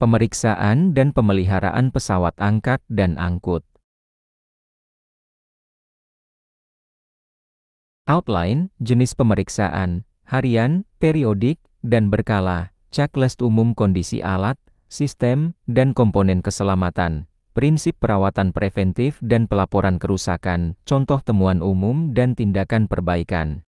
Pemeriksaan dan pemeliharaan pesawat angkat dan angkut. Outline, jenis pemeriksaan, harian, periodik, dan berkala, checklist umum kondisi alat, sistem, dan komponen keselamatan, prinsip perawatan preventif dan pelaporan kerusakan, contoh temuan umum dan tindakan perbaikan.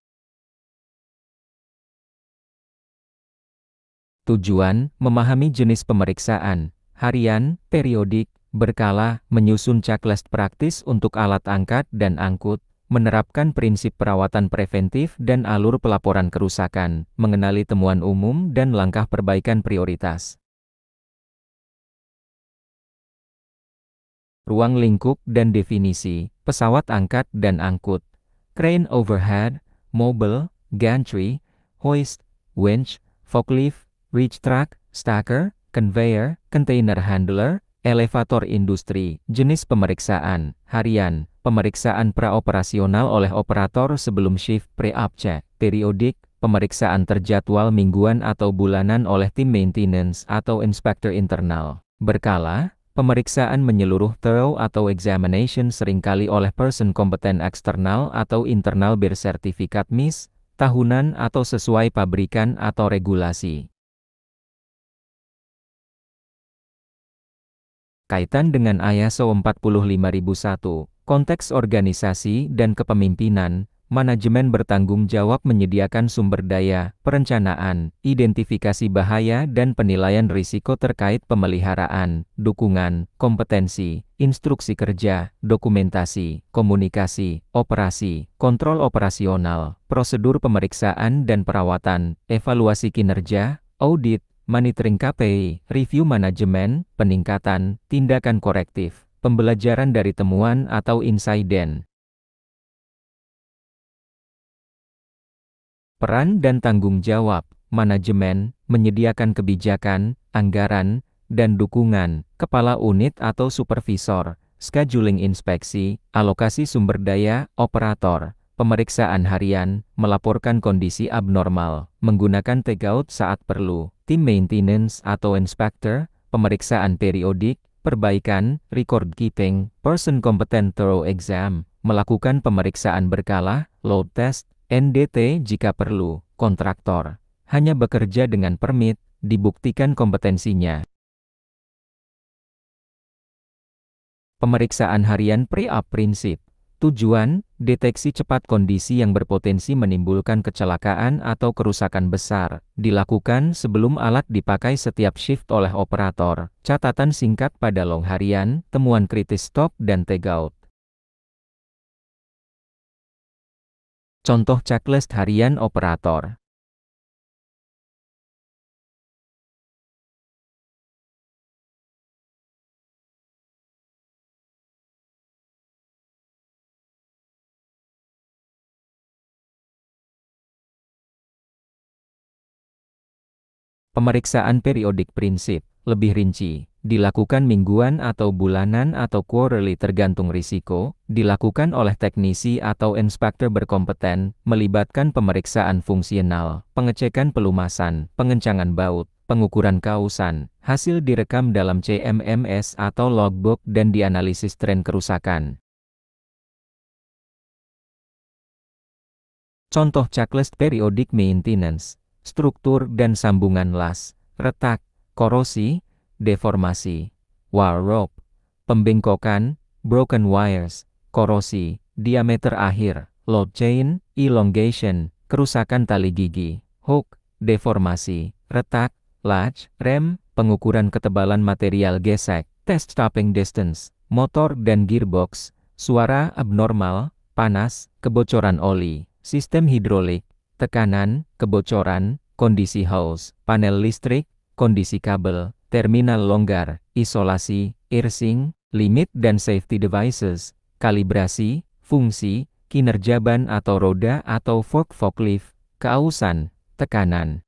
Tujuan, memahami jenis pemeriksaan, harian, periodik, berkala, menyusun checklist praktis untuk alat angkat dan angkut, menerapkan prinsip perawatan preventif dan alur pelaporan kerusakan, mengenali temuan umum dan langkah perbaikan prioritas. Ruang lingkup dan definisi, pesawat angkat dan angkut, crane overhead, mobile, gantry, hoist, winch, forklift, reach truck, stacker, conveyor, container handler, elevator industri. Jenis pemeriksaan, harian, pemeriksaan praoperasional oleh operator sebelum shift pre-up check, periodik, pemeriksaan terjadwal mingguan atau bulanan oleh tim maintenance atau inspektur internal, berkala, pemeriksaan menyeluruh thorough atau examination seringkali oleh person kompeten eksternal atau internal bersertifikat MIS, tahunan atau sesuai pabrikan atau regulasi. Kaitan dengan ISO 45001, konteks organisasi dan kepemimpinan, manajemen bertanggung jawab menyediakan sumber daya, perencanaan, identifikasi bahaya dan penilaian risiko terkait pemeliharaan, dukungan, kompetensi, instruksi kerja, dokumentasi, komunikasi, operasi, kontrol operasional, prosedur pemeriksaan dan perawatan, evaluasi kinerja, audit, monitoring KPI, review manajemen, peningkatan, tindakan korektif, pembelajaran dari temuan atau insiden. Peran dan tanggung jawab, manajemen, menyediakan kebijakan, anggaran, dan dukungan, kepala unit atau supervisor, scheduling inspeksi, alokasi sumber daya, operator, pemeriksaan harian, melaporkan kondisi abnormal, menggunakan tagout saat perlu, tim maintenance atau inspector, pemeriksaan periodik, perbaikan, record keeping, person competent thorough exam, melakukan pemeriksaan berkala, load test, NDT jika perlu, kontraktor, hanya bekerja dengan permit, dibuktikan kompetensinya. Pemeriksaan harian pre-up prinsip. Tujuan, deteksi cepat kondisi yang berpotensi menimbulkan kecelakaan atau kerusakan besar, dilakukan sebelum alat dipakai setiap shift oleh operator. Catatan singkat pada log harian, temuan kritis stop dan tagout. Contoh checklist harian operator. Pemeriksaan periodik prinsip, lebih rinci, dilakukan mingguan atau bulanan atau quarterly tergantung risiko, dilakukan oleh teknisi atau inspektur berkompeten, melibatkan pemeriksaan fungsional, pengecekan pelumasan, pengencangan baut, pengukuran kausan, hasil direkam dalam CMMS atau logbook dan dianalisis tren kerusakan. Contoh checklist periodik maintenance. Struktur dan sambungan las, retak, korosi, deformasi, wire rope, pembengkokan, broken wires, korosi, diameter akhir, load chain, elongation, kerusakan tali gigi, hook, deformasi, retak, latch, rem, pengukuran ketebalan material gesek, test stopping distance, motor dan gearbox, suara abnormal, panas, kebocoran oli, sistem hidrolik, tekanan, kebocoran, kondisi hose, panel listrik, kondisi kabel, terminal longgar, isolasi, earsing, limit dan safety devices, kalibrasi, fungsi, kinerja ban atau roda atau forklift, keausan, tekanan.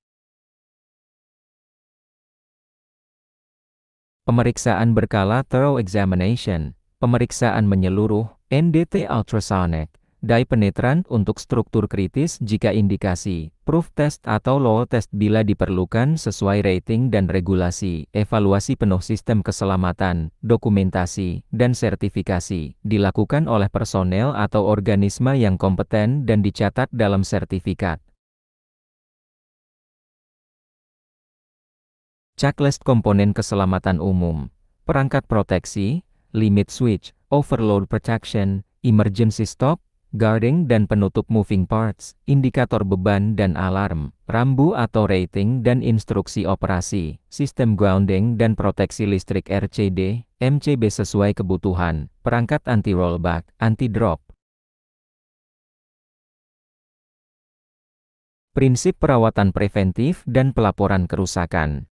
Pemeriksaan berkala thorough examination, pemeriksaan menyeluruh, NDT ultrasonic, Die penetran untuk struktur kritis jika indikasi, proof test atau load test bila diperlukan sesuai rating dan regulasi, evaluasi penuh sistem keselamatan, dokumentasi, dan sertifikasi, dilakukan oleh personel atau organisme yang kompeten dan dicatat dalam sertifikat. Checklist komponen keselamatan umum, perangkat proteksi, limit switch, overload protection, emergency stop, guarding dan penutup moving parts, indikator beban dan alarm, rambu atau rating dan instruksi operasi, sistem grounding dan proteksi listrik RCD, MCB sesuai kebutuhan, perangkat anti-rollback, anti-drop. Prinsip perawatan preventif dan pelaporan kerusakan.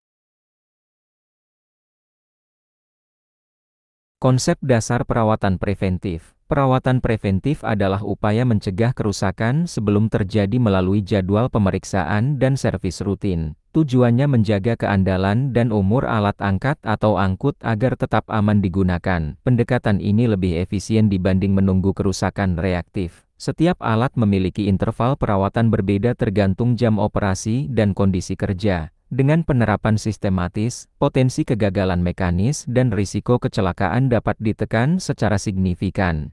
Konsep dasar perawatan preventif. Perawatan preventif adalah upaya mencegah kerusakan sebelum terjadi melalui jadwal pemeriksaan dan servis rutin. Tujuannya menjaga keandalan dan umur alat angkat atau angkut agar tetap aman digunakan. Pendekatan ini lebih efisien dibanding menunggu kerusakan reaktif. Setiap alat memiliki interval perawatan berbeda tergantung jam operasi dan kondisi kerja. Dengan penerapan sistematis, potensi kegagalan mekanis dan risiko kecelakaan dapat ditekan secara signifikan.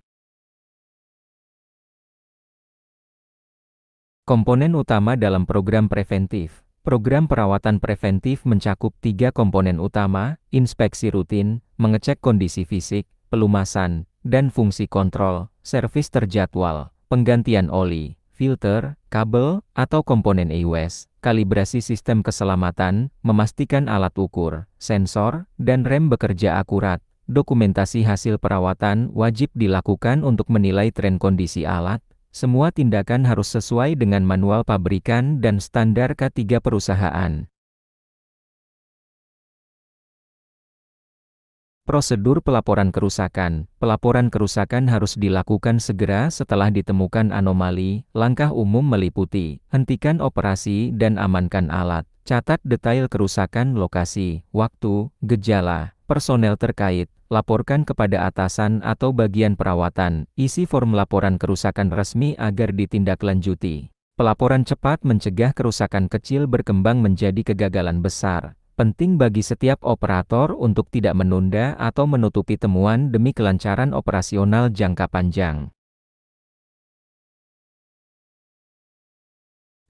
Komponen utama dalam program preventif. Program perawatan preventif mencakup 3 komponen utama: inspeksi rutin, mengecek kondisi fisik, pelumasan, dan fungsi kontrol, servis terjadwal, penggantian oli, filter, kabel, atau komponen EWS, kalibrasi sistem keselamatan, memastikan alat ukur, sensor, dan rem bekerja akurat. Dokumentasi hasil perawatan wajib dilakukan untuk menilai tren kondisi alat. Semua tindakan harus sesuai dengan manual pabrikan dan standar K3 perusahaan. Prosedur pelaporan kerusakan. Pelaporan kerusakan harus dilakukan segera setelah ditemukan anomali. Langkah umum meliputi: hentikan operasi dan amankan alat. Catat detail kerusakan, lokasi, waktu, gejala, personel terkait. Laporkan kepada atasan atau bagian perawatan. Isi form laporan kerusakan resmi agar ditindaklanjuti. Pelaporan cepat mencegah kerusakan kecil berkembang menjadi kegagalan besar. Penting bagi setiap operator untuk tidak menunda atau menutupi temuan demi kelancaran operasional jangka panjang.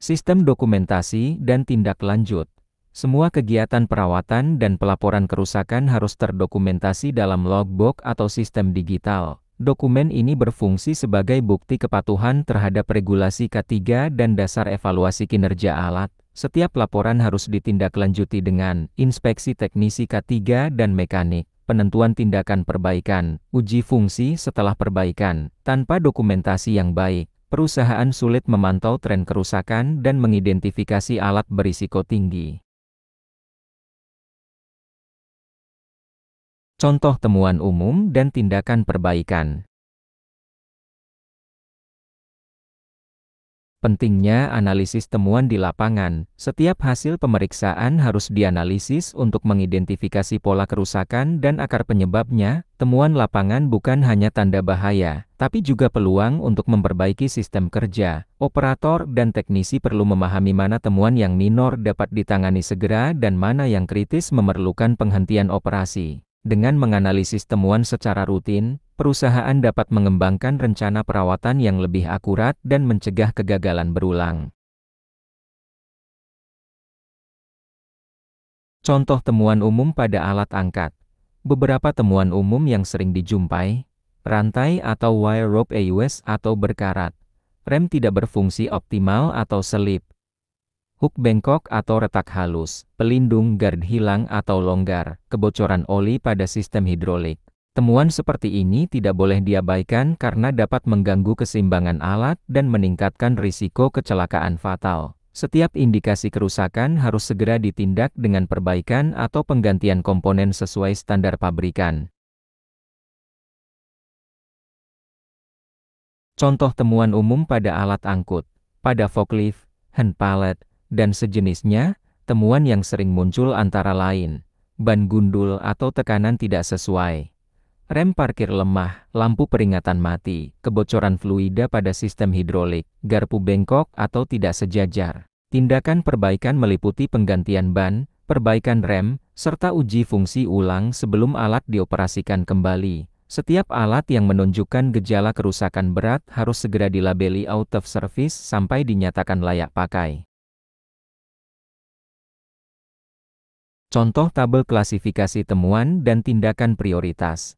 Sistem dokumentasi dan tindak lanjut. Semua kegiatan perawatan dan pelaporan kerusakan harus terdokumentasi dalam logbook atau sistem digital. Dokumen ini berfungsi sebagai bukti kepatuhan terhadap regulasi K3 dan dasar evaluasi kinerja alat. Setiap laporan harus ditindaklanjuti dengan inspeksi teknisi K3 dan mekanik, penentuan tindakan perbaikan, uji fungsi setelah perbaikan. Tanpa dokumentasi yang baik, perusahaan sulit memantau tren kerusakan dan mengidentifikasi alat berisiko tinggi. Contoh temuan umum dan tindakan perbaikan. Pentingnya analisis temuan di lapangan. Setiap hasil pemeriksaan harus dianalisis untuk mengidentifikasi pola kerusakan dan akar penyebabnya. Temuan lapangan bukan hanya tanda bahaya, tapi juga peluang untuk memperbaiki sistem kerja. Operator dan teknisi perlu memahami mana temuan yang minor dapat ditangani segera dan mana yang kritis memerlukan penghentian operasi. Dengan menganalisis temuan secara rutin, perusahaan dapat mengembangkan rencana perawatan yang lebih akurat dan mencegah kegagalan berulang. Contoh temuan umum pada alat angkat. Beberapa temuan umum yang sering dijumpai: rantai atau wire rope EWS atau berkarat, rem tidak berfungsi optimal atau selip, hook bengkok atau retak halus, pelindung guard hilang atau longgar, kebocoran oli pada sistem hidrolik. Temuan seperti ini tidak boleh diabaikan karena dapat mengganggu keseimbangan alat dan meningkatkan risiko kecelakaan fatal. Setiap indikasi kerusakan harus segera ditindak dengan perbaikan atau penggantian komponen sesuai standar pabrikan. Contoh temuan umum pada alat angkut. Pada forklift, hand pallet, dan sejenisnya, temuan yang sering muncul antara lain: ban gundul atau tekanan tidak sesuai, Rem parkir lemah, lampu peringatan mati, kebocoran fluida pada sistem hidrolik, garpu bengkok atau tidak sejajar. Tindakan perbaikan meliputi penggantian ban, perbaikan rem, serta uji fungsi ulang sebelum alat dioperasikan kembali. Setiap alat yang menunjukkan gejala kerusakan berat harus segera dilabeli out of service sampai dinyatakan layak pakai. Contoh tabel klasifikasi temuan dan tindakan prioritas.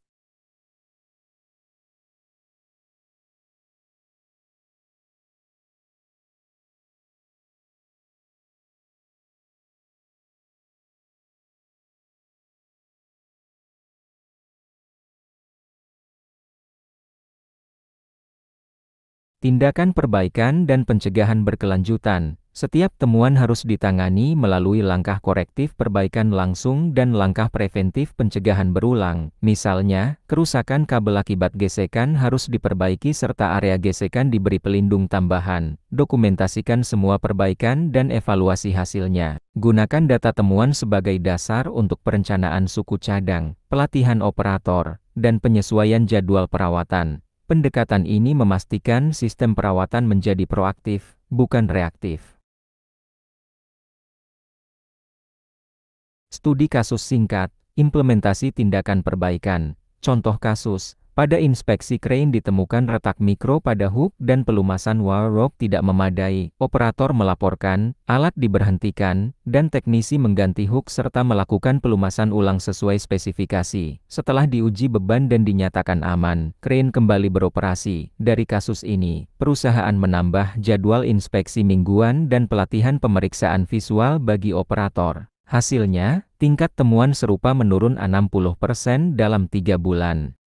Tindakan perbaikan dan pencegahan berkelanjutan. Setiap temuan harus ditangani melalui langkah korektif perbaikan langsung dan langkah preventif pencegahan berulang. Misalnya, kerusakan kabel akibat gesekan harus diperbaiki serta area gesekan diberi pelindung tambahan. Dokumentasikan semua perbaikan dan evaluasi hasilnya. Gunakan data temuan sebagai dasar untuk perencanaan suku cadang, pelatihan operator, dan penyesuaian jadwal perawatan. Pendekatan ini memastikan sistem perawatan menjadi proaktif, bukan reaktif. Studi kasus singkat, implementasi tindakan perbaikan. Contoh kasus, pada inspeksi crane ditemukan retak mikro pada hook dan pelumasan wire rope tidak memadai. Operator melaporkan, alat diberhentikan, dan teknisi mengganti hook serta melakukan pelumasan ulang sesuai spesifikasi. Setelah diuji beban dan dinyatakan aman, crane kembali beroperasi. Dari kasus ini, perusahaan menambah jadwal inspeksi mingguan dan pelatihan pemeriksaan visual bagi operator. Hasilnya, tingkat temuan serupa menurun 60% dalam 3 bulan.